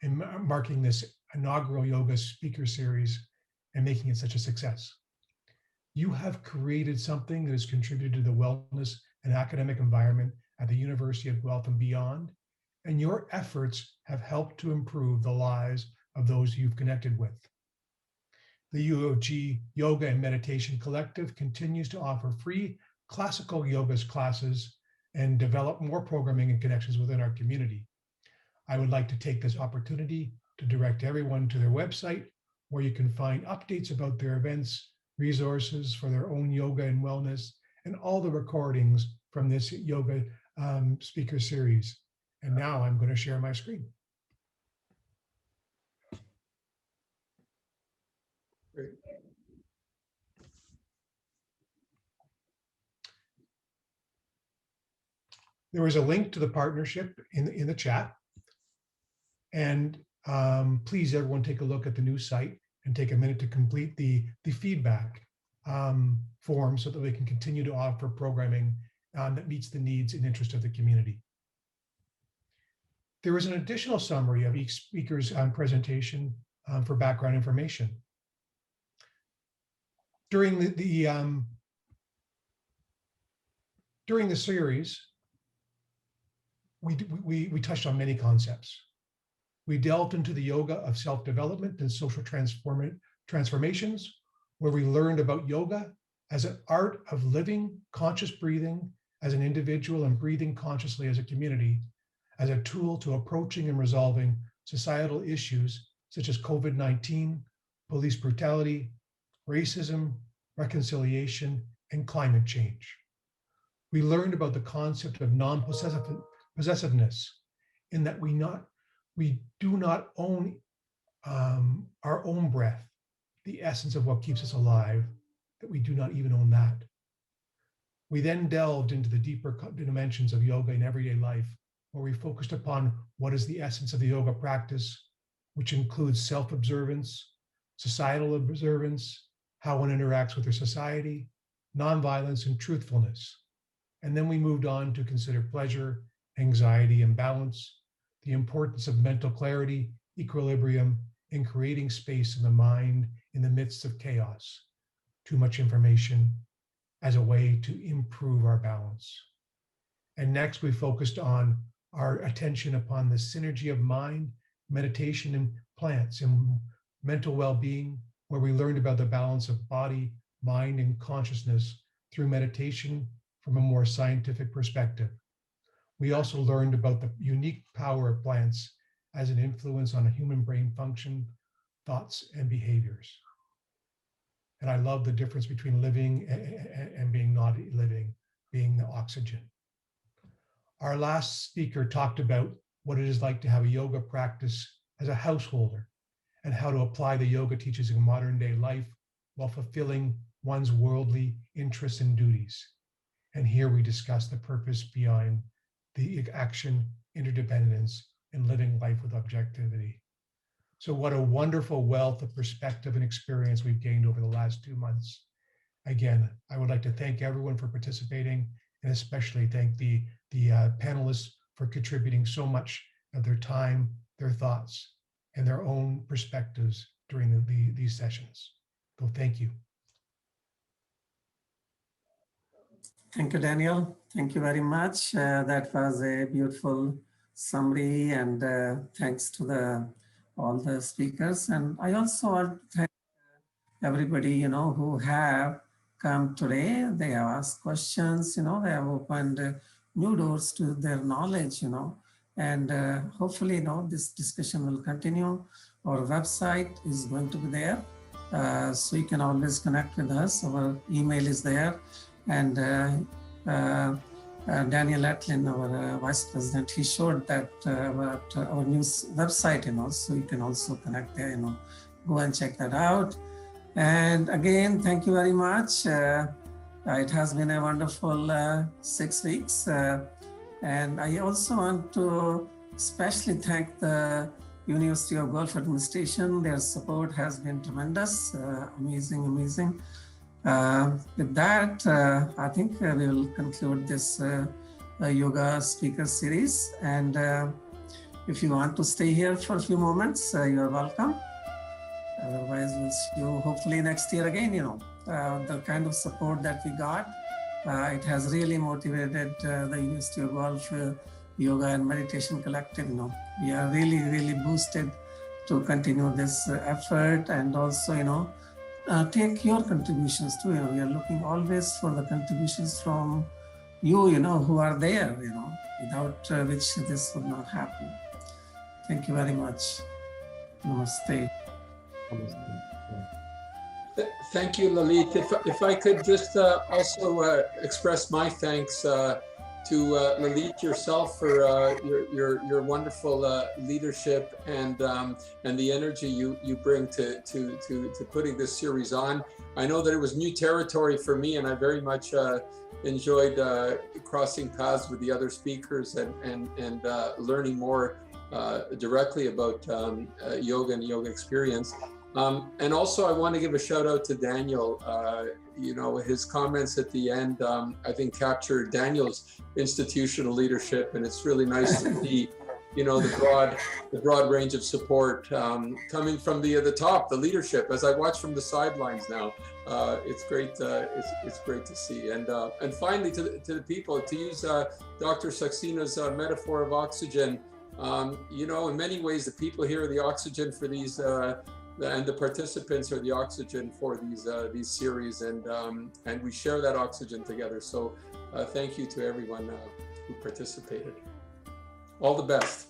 and marking this inaugural yoga speaker series and making it such a success. You have created something that has contributed to the wellness and academic environment at the University of Guelph and beyond, and your efforts have helped to improve the lives of those you've connected with. The U of G Yoga and Meditation Collective continues to offer free classical yoga classes and develop more programming and connections within our community. I would like to take this opportunity to direct everyone to their website, where you can find updates about their events, resources for their own yoga and wellness, and all the recordings from this yoga speaker series. And now I'm going to share my screen. Great. There was a link to the partnership in the chat. And please, everyone, take a look at the new site and take a minute to complete the feedback form so that we can continue to offer programming that meets the needs and interest of the community. There is an additional summary of each speaker's presentation for background information. During the series, we touched on many concepts. We delved into the yoga of self-development and social transformations, where we learned about yoga as an art of living, conscious breathing as an individual and breathing consciously as a community, as a tool to approaching and resolving societal issues such as COVID-19, police brutality, racism, reconciliation, and climate change. We learned about the concept of non-possessiveness, in that we do not own our own breath, the essence of what keeps us alive, that we do not even own that. We then delved into the deeper dimensions of yoga in everyday life, where we focused upon what is the essence of the yoga practice, which includes self-observance, societal observance, how one interacts with their society, nonviolence, and truthfulness. And then we moved on to consider pleasure, anxiety, and balance, the importance of mental clarity, equilibrium, in creating space in the mind in the midst of chaos, too much information, as a way to improve our balance. And next, we focused on our attention upon the synergy of mind, meditation, and plants, and mental well-being, where we learned about the balance of body, mind, and consciousness through meditation from a more scientific perspective. We also learned about the unique power of plants as an influence on human brain function, thoughts, and behaviors. And I love the difference between living and being not living, being the oxygen. Our last speaker talked about what it is like to have a yoga practice as a householder and how to apply the yoga teachings in modern day life while fulfilling one's worldly interests and duties. And here we discuss the purpose behind the action, interdependence, and living life with objectivity. So what a wonderful wealth of perspective and experience we've gained over the last 2 months. Again, I would like to thank everyone for participating, and especially thank the panelists for contributing so much of their time, their thoughts, and their own perspectives during these sessions. So thank you. Thank you, Daniel. Thank you very much. That was a beautiful summary, and thanks to all the speakers. And I also want to thank everybody, who have come today. They have asked questions, they have opened new doors to their knowledge, and hopefully, this discussion will continue. Our website is going to be there. So you can always connect with us. Our email is there. And Daniel Atlin, our vice president, he showed that about our new website, so you can also connect there, go and check that out. And again, thank you very much. It has been a wonderful 6 weeks. And I also want to especially thank the University of Guelph administration. Their support has been tremendous, amazing. With that, I think we will conclude this yoga speaker series. And if you want to stay here for a few moments, you are welcome. Otherwise, we'll see you hopefully next year again. The kind of support that we got, it has really motivated the University of Guelph Yoga and Meditation Collective. We are really boosted to continue this effort, and also, take your contributions too. We are looking always for the contributions from you, who are there, without which this would not happen. Thank you very much. Namaste. Thank you, Lalit. If I could just also express my thanks to Lalit yourself for your wonderful leadership and the energy you bring to putting this series on. I know that it was new territory for me, and I very much enjoyed crossing paths with the other speakers and learning more directly about yoga and yoga experience. And also I want to give a shout out to Daniel. His comments at the end, I think captured Daniel's institutional leadership, and it's really nice to see, the broad range of support coming from the top, the leadership. As I watch from the sidelines now, it's great. It's great to see. And finally, to the people, to use Dr. Saxena's metaphor of oxygen, in many ways, the people here are the oxygen for these. And the participants are the oxygen for these series, and we share that oxygen together. So thank you to everyone who participated. All the best.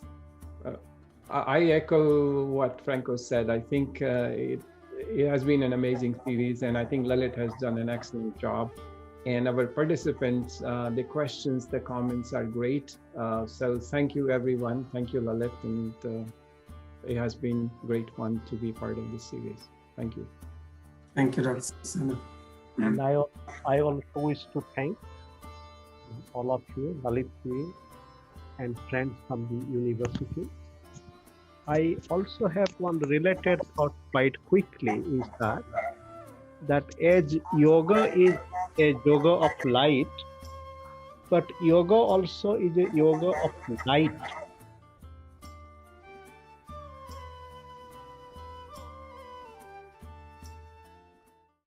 I echo what Franco said. I think it has been an amazing series, and I think Lalit has done an excellent job. And our participants, the questions, the comments are great. So thank you, everyone. Thank you, Lalit, and it has been great fun to be part of this series. Thank you. Thank you, Dr. Saxena. And I also wish to thank all of you, Lalit ji, and friends from the university. I also have one related thought quite quickly, is that as yoga is a yoga of light, but yoga also is a yoga of light.